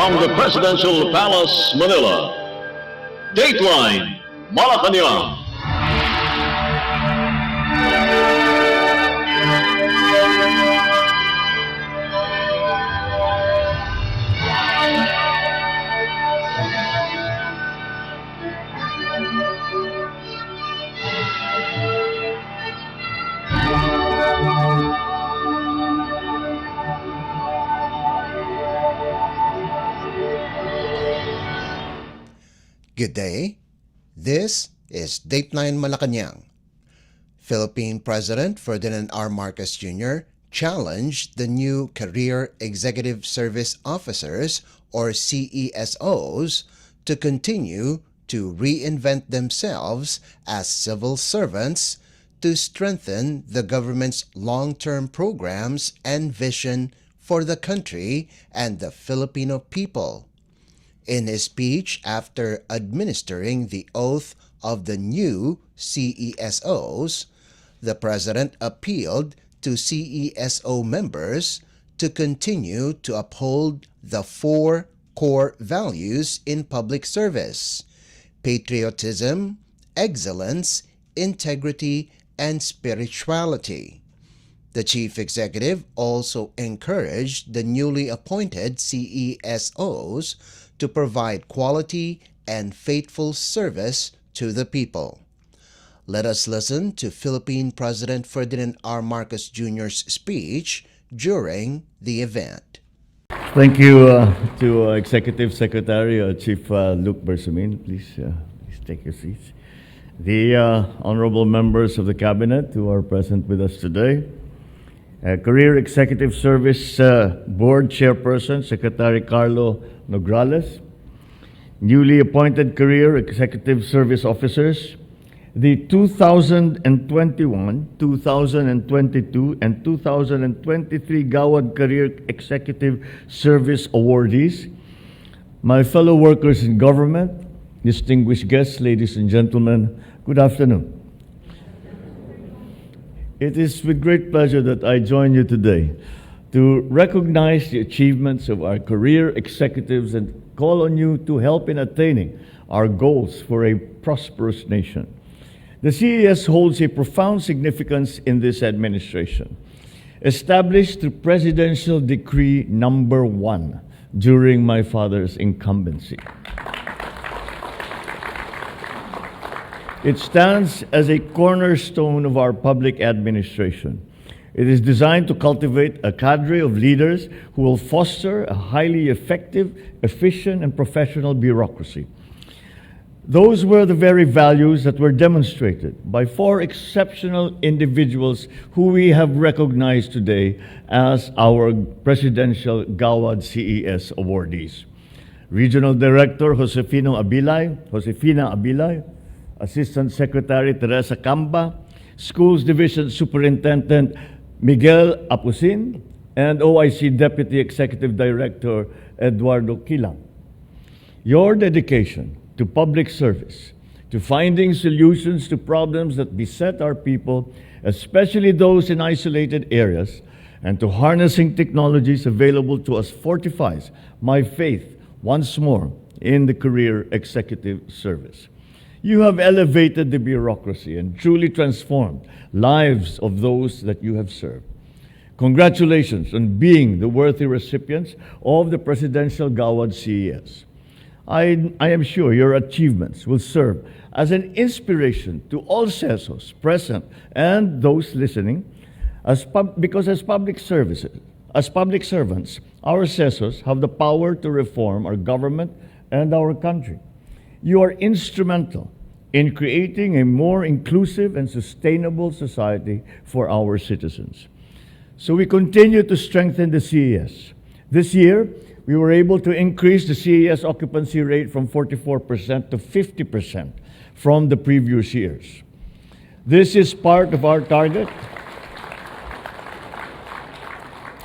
From the Presidential Palace, Manila, Dateline Malacañang. Good day. This is Dateline Malacañang. Philippine President Ferdinand R. Marcos Jr. challenged the new Career Executive Service Officers, or CESOs, to continue to reinvent themselves as civil servants to strengthen the government's long-term programs and vision for the country and the Filipino people. In his speech after administering the oath of the new CESOs, the President appealed to CESO members to continue to uphold the four core values in public service: patriotism, excellence, integrity, and spirituality. The Chief Executive also encouraged the newly appointed CESOs to provide quality and faithful service to the people. Let us listen to Philippine President Ferdinand R. Marcos Jr.'s speech during the event. Thank you to Executive Secretary Chief Luke Bersamin. Please take your seats. The honorable members of the Cabinet who are present with us today. Career Executive Service Board Chairperson, Secretary Carlo Nograles, newly appointed Career Executive Service Officers, the 2021, 2022, and 2023 Gawad Career Executive Service awardees, my fellow workers in government, distinguished guests, ladies and gentlemen, good afternoon. It is with great pleasure that I join you today to recognize the achievements of our career executives and call on you to help in attaining our goals for a prosperous nation. The CES holds a profound significance in this administration. Established through Presidential Decree Number 1 during my father's incumbency. It stands as a cornerstone of our public administration. It is designed to cultivate a cadre of leaders who will foster a highly effective, efficient, and professional bureaucracy. Those were the very values that were demonstrated by four exceptional individuals who we have recognized today as our Presidential Gawad CES awardees. Regional Director Josefina Abilay, Assistant Secretary Teresa Camba, Schools Division Superintendent Miguel Apusin, and OIC Deputy Executive Director Eduardo Quilang. Your dedication to public service, to finding solutions to problems that beset our people, especially those in isolated areas, and to harnessing technologies available to us fortifies my faith once more in the Career Executive Service. You have elevated the bureaucracy and truly transformed lives of those that you have served. Congratulations on being the worthy recipients of the Presidential Gawad CES. I am sure your achievements will serve as an inspiration to all CESOs present and those listening, because as public servants, our CESOs have the power to reform our government and our country. You are instrumental in creating a more inclusive and sustainable society for our citizens. So we continue to strengthen the CES. This year, we were able to increase the CES occupancy rate from 44% to 50% from the previous years. This is part of our target.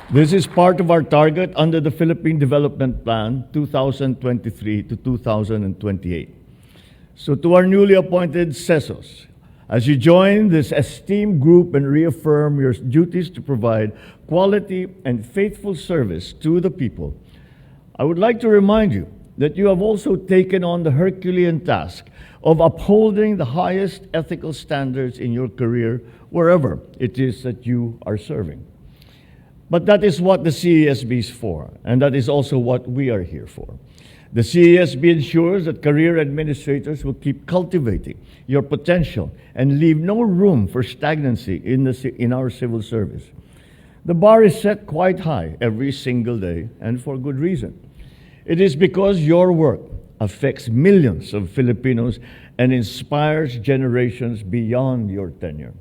This is part of our target under the Philippine Development Plan 2023 to 2028. So to our newly appointed CESOs, as you join this esteemed group and reaffirm your duties to provide quality and faithful service to the people, I would like to remind you that you have also taken on the Herculean task of upholding the highest ethical standards in your career wherever it is that you are serving. But that is what the CESB is for, and that is also what we are here for. The CESB ensures that career administrators will keep cultivating your potential and leave no room for stagnancy in our civil service. The bar is set quite high every single day, and for good reason. It is because your work affects millions of Filipinos and inspires generations beyond your tenure.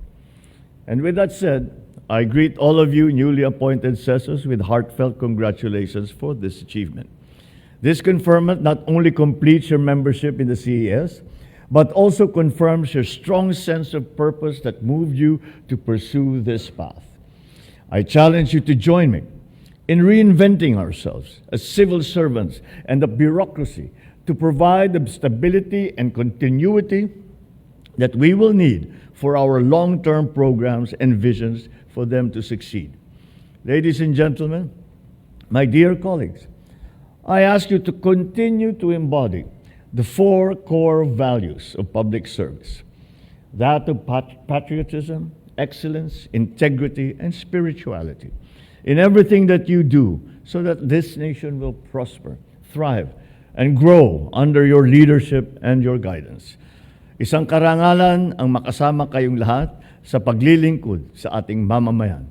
And with that said, I greet all of you newly appointed CESOs with heartfelt congratulations for this achievement. This conferment not only completes your membership in the CES, but also confirms your strong sense of purpose that moved you to pursue this path. I challenge you to join me in reinventing ourselves as civil servants and the bureaucracy to provide the stability and continuity that we will need for our long-term programs and visions for them to succeed. Ladies and gentlemen, my dear colleagues, I ask you to continue to embody the four core values of public service, that of patriotism, excellence, integrity, and spirituality in everything that you do so that this nation will prosper, thrive, and grow under your leadership and your guidance. Isang karangalan ang makasama kayong lahat sa paglilingkod sa ating mamamayan.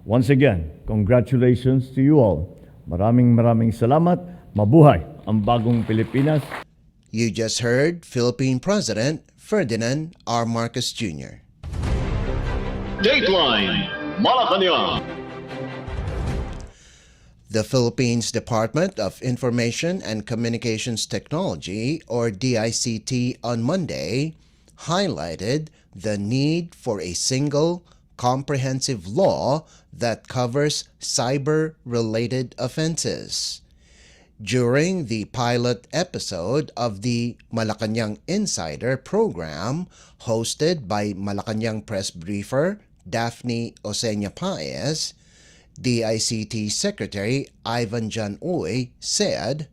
Once again, congratulations to you all. Maraming salamat. Mabuhay ang bagong Pilipinas. You just heard Philippine President Ferdinand R. Marcos Jr. Dateline Malacañang. The Philippines Department of Information and Communications Technology, or DICT, on Monday highlighted the need for a single, comprehensive law that covers cyber-related offenses. During the pilot episode of the Malacañang Insider program hosted by Malacañang press briefer Daphne Osenia Paez, DICT Secretary Ivan John Uy said,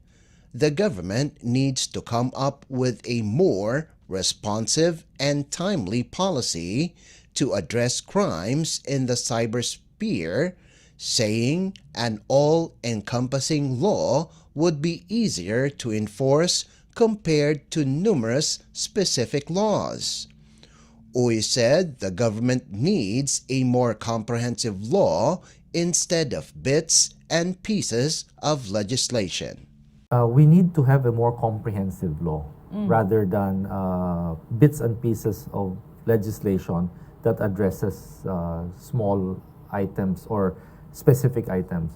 the government needs to come up with a more responsive and timely policy to address crimes in the cybersphere, saying an all-encompassing law would be easier to enforce compared to numerous specific laws. Uy said the government needs a more comprehensive law instead of bits and pieces of legislation. We need to have a more comprehensive law rather than bits and pieces of legislation that addresses small items or specific items.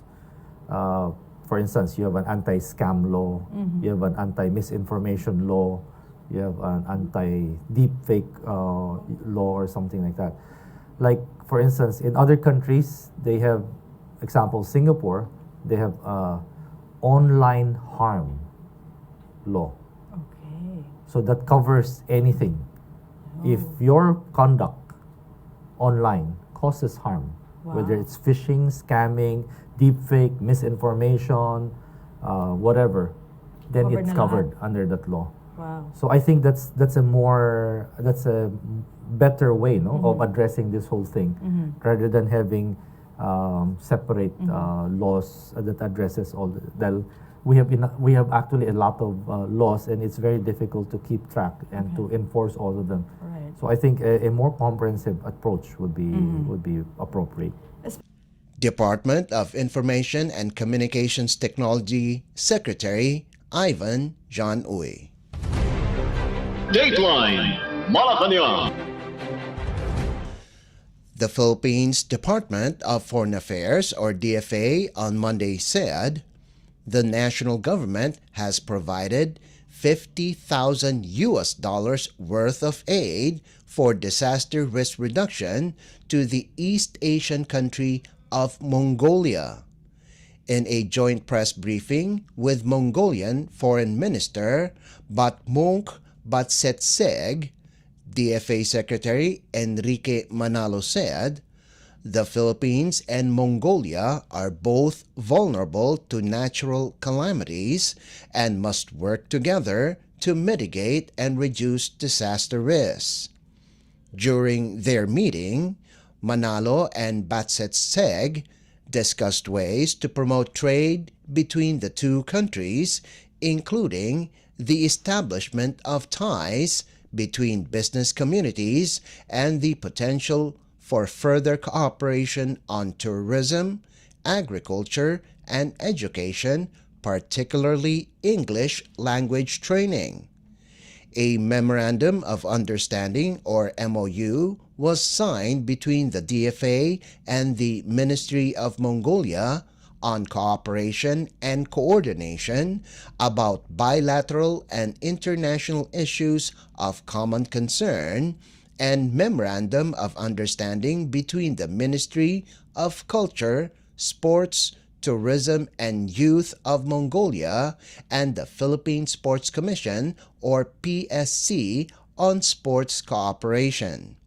For instance, you have an anti-scam law, you have an anti-misinformation law, you have an anti-deepfake law or something like that. Like, for instance, in other countries, they have, example, Singapore, they have online harm law. Okay. So that covers anything. If your conduct online causes harm, whether it's phishing, scamming, deepfake, misinformation, whatever, then Covered it's na covered lahat. under that law. Wow. So I think that's a better way, no, of addressing this whole thing, rather than having separate laws that addresses all the. We have actually a lot of laws, and it's very difficult to keep track and to enforce all of them. Right. So I think a more comprehensive approach would be appropriate. Department of Information and Communications Technology Secretary Ivan John Uy. Dateline Malacañang. The Philippines Department of Foreign Affairs, or DFA, on Monday said the national government has provided $50,000 worth of aid for disaster risk reduction to the East Asian country of Mongolia. In a joint press briefing with Mongolian Foreign Minister Batmunk Batsetseg, DFA Secretary Enrique Manalo said, The Philippines and Mongolia are both vulnerable to natural calamities and must work together to mitigate and reduce disaster risks. During their meeting, Manalo and Batsetseg discussed ways to promote trade between the two countries, including the establishment of ties between business communities and the potential for further cooperation on tourism, agriculture, and education, particularly English language training. A Memorandum of Understanding, or MOU, was signed between the DFA and the Ministry of Mongolia on cooperation and coordination about bilateral and international issues of common concern, and Memorandum of Understanding between the Ministry of Culture, Sports, Tourism and Youth of Mongolia and the Philippine Sports Commission, or PSC, on sports cooperation.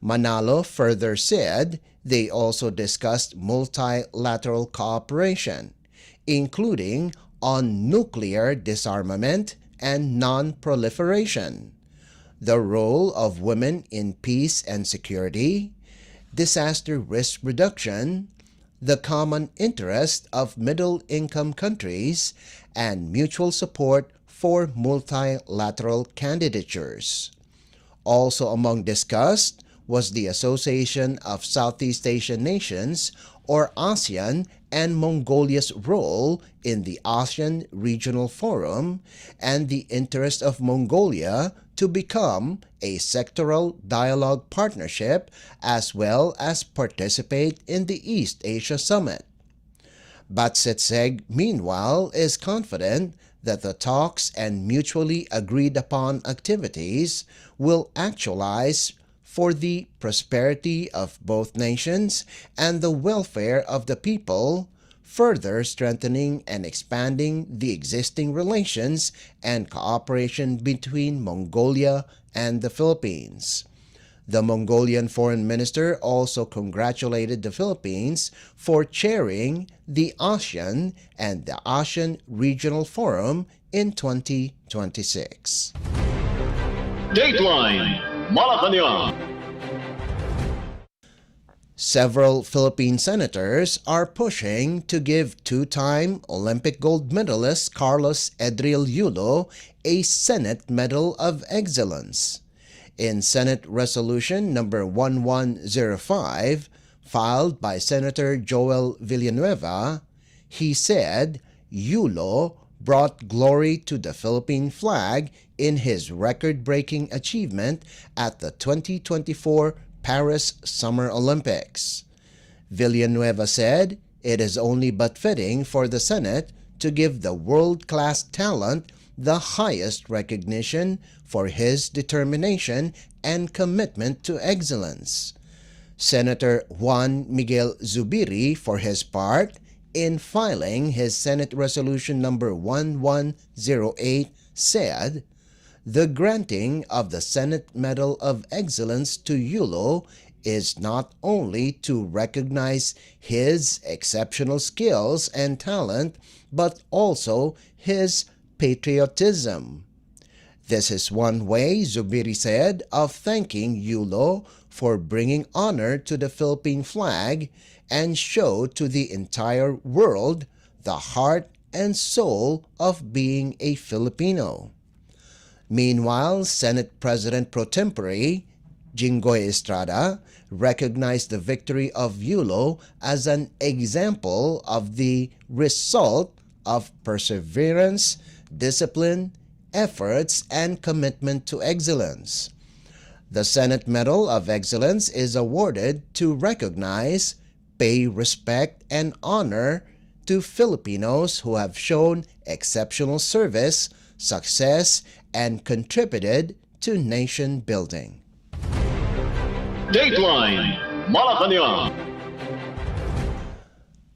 Manalo further said they also discussed multilateral cooperation, including on nuclear disarmament and non-proliferation, the role of women in peace and security, disaster risk reduction, the common interest of middle-income countries, and mutual support for multilateral candidatures. Also among discussed was the Association of Southeast Asian Nations, or ASEAN, and Mongolia's role in the ASEAN Regional Forum, and the interest of Mongolia to become a sectoral dialogue partnership as well as participate in the East Asia Summit. Batsetseg, meanwhile, is confident that the talks and mutually agreed upon activities will actualize for the prosperity of both nations and the welfare of the people, further strengthening and expanding the existing relations and cooperation between Mongolia and the Philippines. The Mongolian Foreign Minister also congratulated the Philippines for chairing the ASEAN and the ASEAN Regional Forum in 2026. Dateline Malacañang. Several Philippine senators are pushing to give two-time Olympic gold medalist Carlos Edril Yulo a Senate Medal of Excellence. In Senate Resolution number 1105, filed by Senator Joel Villanueva, he said Yulo brought glory to the Philippine flag in his record-breaking achievement at the 2024 Paris Summer Olympics. Villanueva said it is only but fitting for the Senate to give the world-class talent the highest recognition for his determination and commitment to excellence. Senator Juan Miguel Zubiri, for his part, in filing his Senate Resolution number 1108, said, "The granting of the Senate Medal of Excellence to Yulo is not only to recognize his exceptional skills and talent, but also his patriotism. This is one way," Zubiri said, "of thanking Yulo for bringing honor to the Philippine flag and show to the entire world the heart and soul of being a Filipino." Meanwhile, Senate President pro tempore Jinggoy Estrada recognized the victory of Yulo as an example of the result of perseverance, discipline, efforts, and commitment to excellence. The Senate Medal of Excellence is awarded to recognize, pay respect, and honor to Filipinos who have shown exceptional service, success, and contributed to nation building. Dateline Malacañang.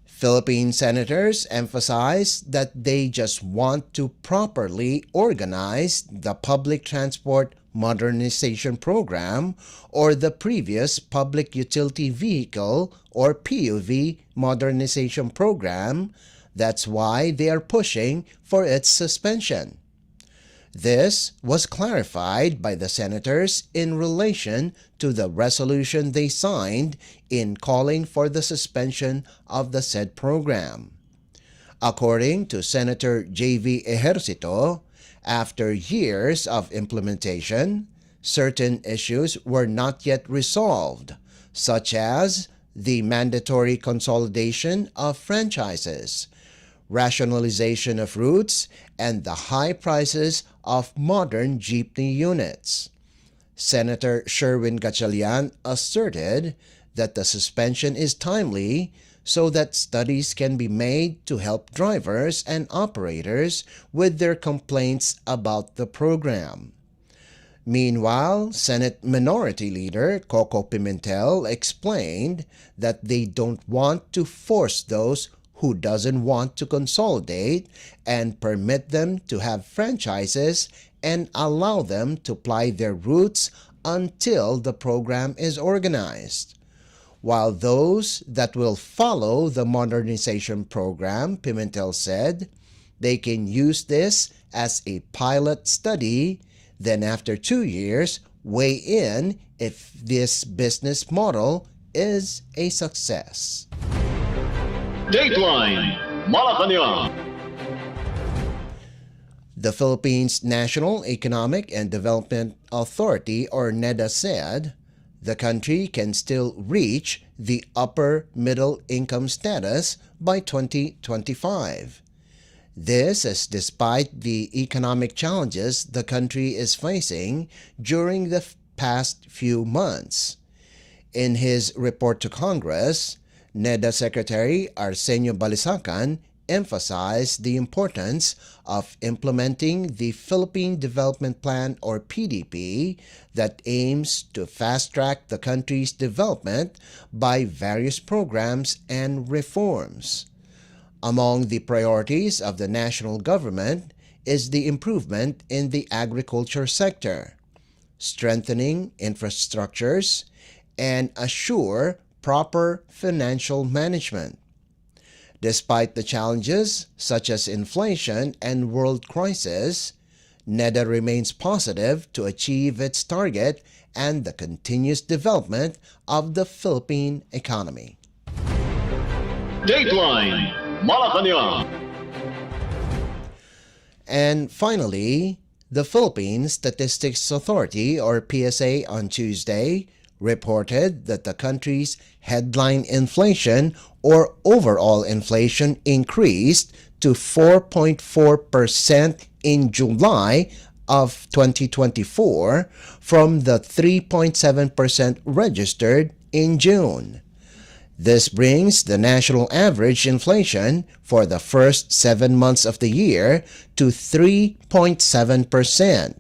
Philippine senators emphasize that they just want to properly organize the public transport modernization program or the previous Public Utility Vehicle or PUV modernization program. That's why they are pushing for its suspension. This was clarified by the senators in relation to the resolution they signed in calling for the suspension of the said program. According to Senator J.V. Ejercito, after years of implementation, certain issues were not yet resolved, such as the mandatory consolidation of franchises, rationalization of routes, and the high prices of modern jeepney units. Senator Sherwin Gatchalian asserted that the suspension is timely so that studies can be made to help drivers and operators with their complaints about the program. Meanwhile, Senate Minority Leader Coco Pimentel explained that they don't want to force those who doesn't want to consolidate and permit them to have franchises and allow them to ply their routes until the program is organized. While those that will follow the modernization program, Pimentel said, they can use this as a pilot study, then after 2 years, weigh in if this business model is a success. Dateline Malacañang. The Philippines National Economic and Development Authority, or NEDA, said the country can still reach the upper middle income status by 2025. This is despite the economic challenges the country is facing during the past few months. In his report to Congress, NEDA Secretary Arsenio Balisacan emphasized the importance of implementing the Philippine Development Plan, or PDP, that aims to fast-track the country's development by various programs and reforms. Among the priorities of the national government is the improvement in the agriculture sector, strengthening infrastructures, and assure proper financial management. Despite the challenges such as inflation and world crisis, NEDA remains positive to achieve its target and the continuous development of the Philippine economy. Dateline Malacañang. And finally, the Philippine Statistics Authority, or PSA, on Tuesday reported that the country's headline inflation, or overall inflation, increased to 4.4% in July of 2024 from the 3.7% registered in June. This brings the national average inflation for the first 7 months of the year to 3.7%.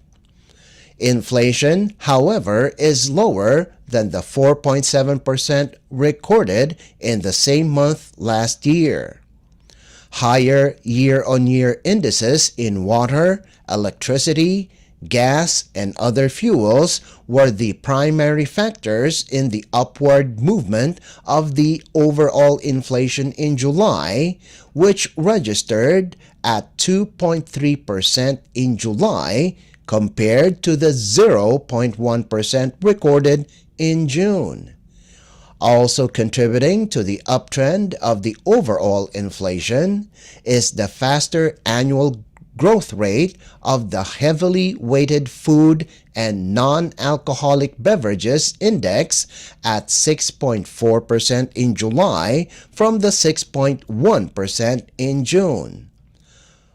Inflation, however, is lower than the 4.7% recorded in the same month last year. Higher year-on-year indices in water, electricity, gas, and other fuels were the primary factors in the upward movement of the overall inflation in July, which registered at 2.3% in July compared to the 0.1% recorded in June. Also contributing to the uptrend of the overall inflation is the faster annual growth rate of the heavily weighted food and non-alcoholic beverages index at 6.4% in July from the 6.1% in June.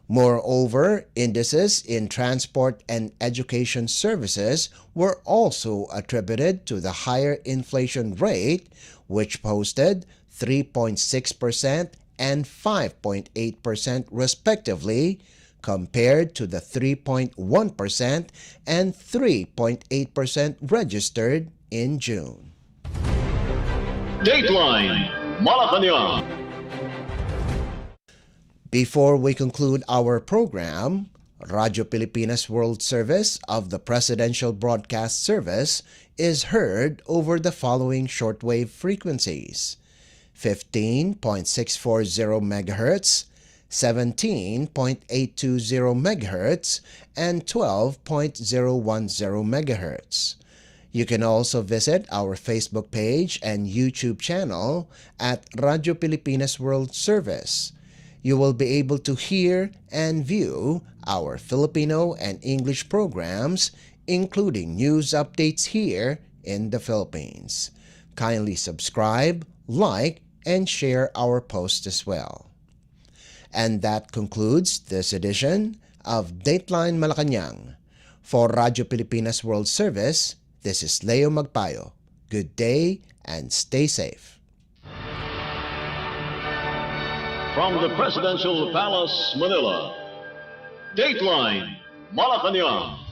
Moreover, indices in transport and education services were also attributed to the higher inflation rate, which posted 3.6% and 5.8% respectively, compared to the 3.1% and 3.8% registered in June. Dateline Malacañang. Before we conclude our program, Radyo Pilipinas World Service of the Presidential Broadcast Service is heard over the following shortwave frequencies: 15.640 MHz, 17.820 MHz, and 12.010 MHz. You can also visit our Facebook page and YouTube channel at Radyo Pilipinas World Service. You will be able to hear and view our Filipino and English programs, including news updates here in the Philippines. Kindly subscribe, like, and share our posts as well. And that concludes this edition of Dateline Malacañang. For Radyo Pilipinas World Service, this is Leo Magpayo. Good day and stay safe. From the Presidential Palace, Manila, Dateline Malacañang.